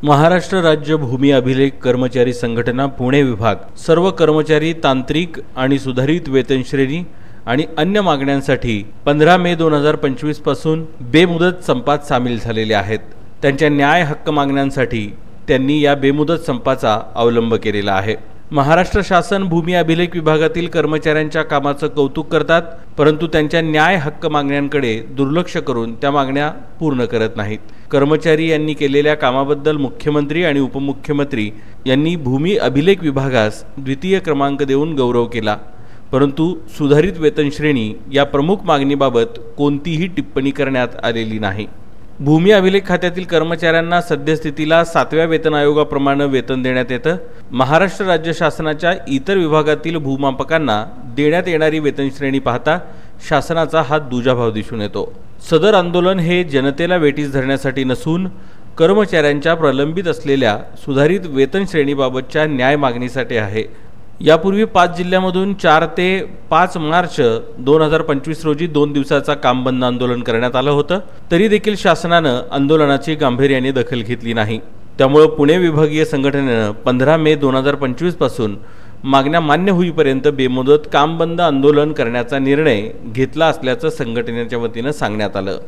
महाराष्ट्र राज्य भूमी अभिलेख कर्मचारी संघटना पुणे विभाग सर्व कर्मचारी तांत्रिक आणि सुधारित वेतन श्रेणी आणि अन्य मागण्यांसाठी 15 मे 2025 पासून बेमुदत संपात सामील झालेले आहेत। त्यांच्या न्याय हक्क मागण्यांसाठी त्यांनी या बेमुदत संपाचा अवलंब केलेला आहे। महाराष्ट्र शासन भूमी अभिलेख विभागातील कर्मचाऱ्यांच्या कामाचं कौतुक करतात, परंतु त्यांच्या न्याय हक्क मागण्यांकडे दुर्लक्ष करून त्या मागण्या पूर्ण करत नाहीत। कर्मचारी यांनी केलेल्या कामाबद्दल मुख्यमंत्री आणि उपमुख्यमंत्री यांनी भूमी अभिलेख विभागास द्वितीय क्रमांक देऊन गौरव केला, परंतु सुधारित वेतन श्रेणी या प्रमुख मागणीबाबत कोणतीही टिप्पणी करण्यात आलेली नाही। भूमी अभिलेख खात्यातील कर्मचाऱ्यांना सद्यस्थितीला 7व्या वेतन आयोगाप्रमाणे वेतन देण्यात येतं। महाराष्ट्र राज्य शासनाच्या इतर विभागातील भूमापकांना देण्यात येणारी वेतन श्रेणी पाहता शासनाचा हा दुजाभाव दिसून येतो। सदर आंदोलन हे जनतेला वेठीस धरण्यासाठी नसून कर्मचाऱ्यांच्या प्रलंबित असलेल्या सुधारित वेतन श्रेणीबाबतच्या न्याय मागणीसाठी आहे। यापूर्वी 5 जिल्ह्यांमधून 4 ते 5 मार्च 2025 रोजी 2 दिवसाचा काम बंद आंदोलन करण्यात आलं होतं, तरी देखील शासनानं आंदोलनाची गांभीर्याने दखल घेतली नाही। त्यामुळे पुणे विभागीय संघटनेनं 15 मे 2025 पासून मागण्या मान्य होईपर्यंत बेमुदत काम बंद आंदोलन करण्याचा निर्णय घेतला असल्याचं संघटनेच्या वतीनं सांगण्यात आलं।